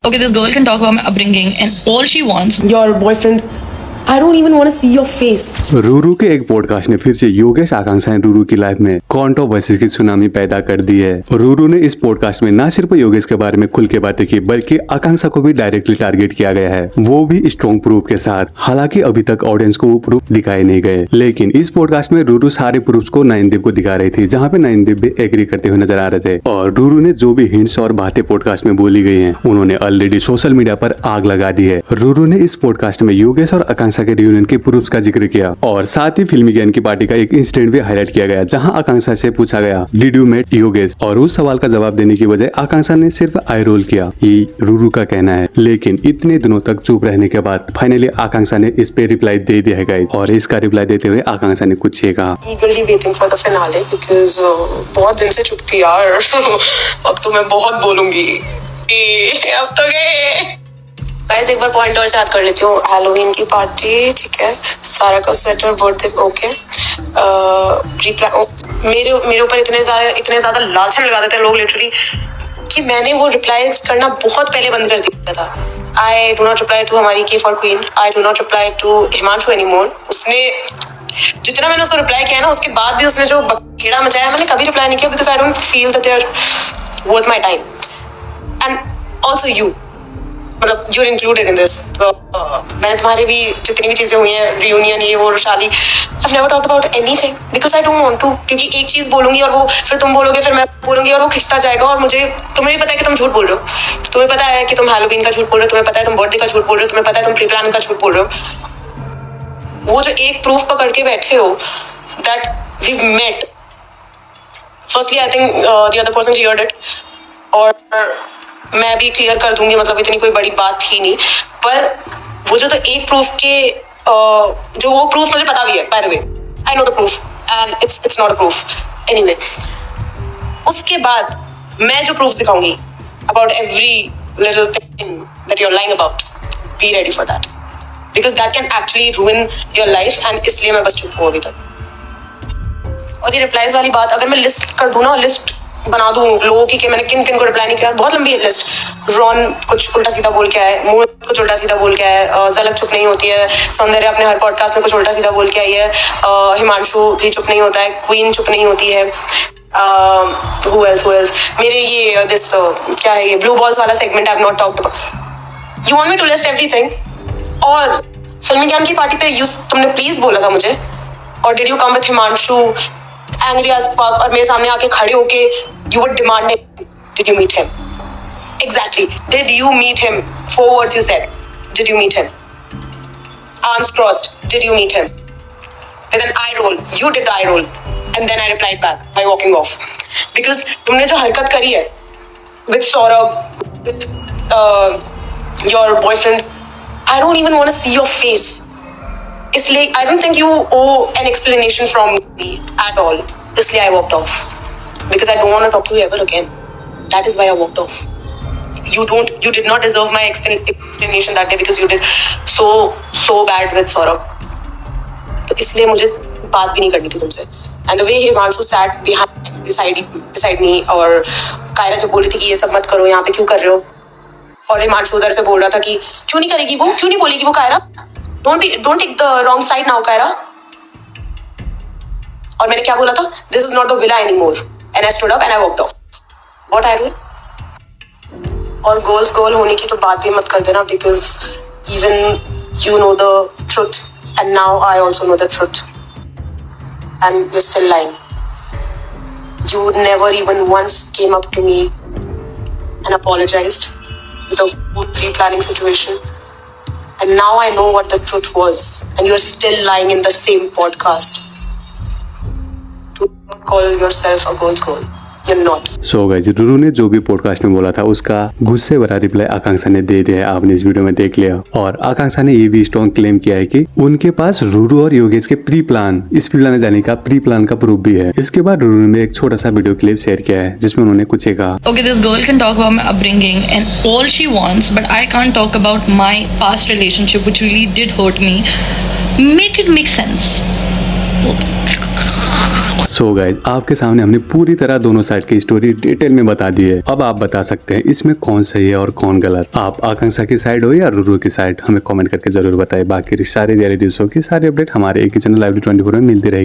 Okay, this girl can talk about my upbringing and all she wants. Your boyfriend, I don't even want to see your face. Ruru के एक podcast ने फिर से योगेश आकांक्षा and Ruru की life में controversy की tsunami पैदा कर दी है। रूरू ने इस पॉडकास्ट में न सिर्फ योगेश के बारे में खुल के बातें की बल्कि आकांक्षा को भी डायरेक्टली टारगेट किया गया है, वो भी स्ट्रॉन्ग प्रूफ के साथ। हालांकि अभी तक ऑडियंस को वो प्रूफ दिखाए नहीं गए, लेकिन इस पॉडकास्ट में रूरू सारे प्रूफ को नयनदीप को दिखा रही थी, जहाँ पे नयनदीप भी एग्री करते हुए नजर आ रहे थे। और रूरू ने जो भी हिंट्स और बातें पॉडकास्ट में बोली गई है उन्होंने ऑलरेडी सोशल मीडिया पर आग लगा दी है। रूरू ने इस पॉडकास्ट में योगेश और आकांक्षा के रियूनियन के प्रूफ्स का जिक्र किया और साथ ही फिल्मी ज्ञान की पार्टी का एक इंसिडेंट भी हाईलाइट किया गया, जहां आकांक्षा से पूछा गया डिड यू मेट योगेश, और उस सवाल का जवाब देने की बजाय आकांक्षा ने सिर्फ आई रोल किया। ये रूरू का कहना है, लेकिन इतने दिनों तक चुप रहने के बाद फाइनली आकांक्षा ने इस पे रिप्लाई दे दिया है गाइस। और इसका रिप्लाई देते हुए आकांक्षा ने कुछ ये कहा, Eagerly waiting for the finale because बहुत दिन से चुप थी यार। अब तो मैं बहुत बोलूंगी। अब तो गए। गाइस एक बार पॉइंट और से याद कर लेती हूँ। हैलोवीन की पार्टी, ठीक है, सारा का स्वेटर, बर्थडे, ओके। मेरे ऊपर इतने ज्यादा लालच लगा देते हैं लोग लिटरली कि मैंने वो रिप्लाई करना बहुत पहले बंद कर दिया था। I do not reply to हमारी के for queen, I do not reply to Himanshu anymore. उसने जितना मैंने उसको रिप्लाई किया ना, उसके बाद भी उसने जो बखेड़ा मचाया, मैंने कभी रिप्लाई नहीं किया because I don't feel that they are worth my time. And also you, मतलब you're included in this। मैंने तुम्हारे भी जितनी भी चीजें हुई हैं, रियूनियन, ये वो, शादी, I've never talked about anything because I don't want to। क्योंकि एक चीज बोलूंगी और वो फिर तुम बोलोगे, फिर मैं बोलूंगी और वो खिंचता जाएगा। और मुझे, तुम्हें भी पता है कि तुम झूठ बोल रहे हो, तुम्हें पता है कि तुम हैलोवीन का झूठ बोल रहे हो, तुम्हें पता है तुम बर्थडे का झूठ बोल रहे हो, तुम्हें पता है तुम प्री प्लान का झूठ बोल रहे हो। वो जो एक प्रूफ पकड़ के बैठे हो that we've met, firstly I think the other person cleared it, और मैं भी क्लियर कर दूंगी, मतलब इतनी कोई बड़ी बात थी नहीं। पर वो जो तो एक प्रूफ के जो वो प्रूफ मुझे पता भी है, by the way I know the proof and it's not a proof anyway. उसके बाद मैं जो प्रूफ दिखाऊंगी about every little thing that you are lying about, be ready for that because that can actually ruin your life. And इसलिए मैं बस चुप हूँ अभी तक। और ये रिप्लाईज वाली बात अगर मैं लिस्ट कर दूँ ना, लिस्ट बना दूं लोगों की कि मैंने किन किन को रिप्लाई नहीं किया, बहुत लंबी है लिस्ट। रॉन कुछ उल्टा सीधा बोल के आया, मोहित कुछ उल्टा सीधा बोल के आया, झलक चुप नहीं होती है, सौंदर्य अपने हर पॉडकास्ट में कुछ उल्टा सीधा बोल के आई है, हिमांशु भी चुप नहीं होता है, क्वीन चुप नहीं होती है, who else? मेरे ये दिस क्या है, ये ब्लू बॉल्स वाला segment I have not talked about. You want me to list everything? और फिल्मी ज्ञान की पार्टी पे तुमने प्लीज बोला था मुझे, और did you come with Himanshu angry as fuck, और मेरे सामने आके खड़े होके you were demanding, did you meet him? Exactly, did you meet him? 4 words you said, did you meet him? Arms crossed, did you meet him? And then eye roll, you did the eye roll, and then I replied back by walking off because तुमने जो हरकत करी है with Saurabh, with your boyfriend, I don't even want to see your face. इसलिए I don't think you owe an explanation from me at all. इसलिए I walked off. Because I don't want to talk to you ever again. That is why I walked off. You did not deserve my explanation that day because you did so bad with Saurabh. तो इसलिए मुझे बात भी नहीं करनी थी तुमसे. And the way Himanshu sat beside me, और कायरा जब बोली थी कि ये सब मत करो, यहाँ पे क्यों कर रहे हो, और हिमांशु उधर से बोल रहा था कि क्यों नहीं करेगी वो, क्यों नहीं बोलेगी वो Kiara, don't take the wrong side now Kiara. और मैंने क्या बोला था, this is not the villa anymore. And I stood up and I walked off. What I do? और goals goal होने की तो बात भी मत कर देना because even you know the truth and now I also know the truth and you're still lying. You never even once came up to me and apologized with the whole pre-planning situation, and now I know what the truth was and you're still lying in the same podcast. Do not call yourself a girl's goal. You're not. So guys, Ruru ने जो भी podcast में बोला था उसका गुस्से भरा reply आकांक्षा ने दे दिया है, आपने इस वीडियो में देख लिया। और आकांक्षा ने ये भी स्ट्रॉन्ग क्लेम किया है कि उनके पास रूरू और योगेश के प्री प्लान में जाने का प्री प्लान का प्रूफ भी है। इसके बाद रूरू ने एक छोटा सा वीडियो क्लिप शेयर किया है जिसमें उन्होंने कुछ कहा। Okay, this girl can talk about my upbringing and all she wants, but I can't talk about my past relationship which really did hurt me. Make it make sense. So guys, आपके सामने हमने पूरी तरह दोनों side की story detail में बता दी है। अब आप बता सकते हैं इसमें कौन सही है और कौन गलत। आप आकांक्षा की साइड हो या रूरू की साइड, हमें कमेंट करके जरूर बताएं। बाकी सारे रियलिटी शो की सारी अपडेट हमारे एक ही चैनल लाइव24 में मिलती रहेगी।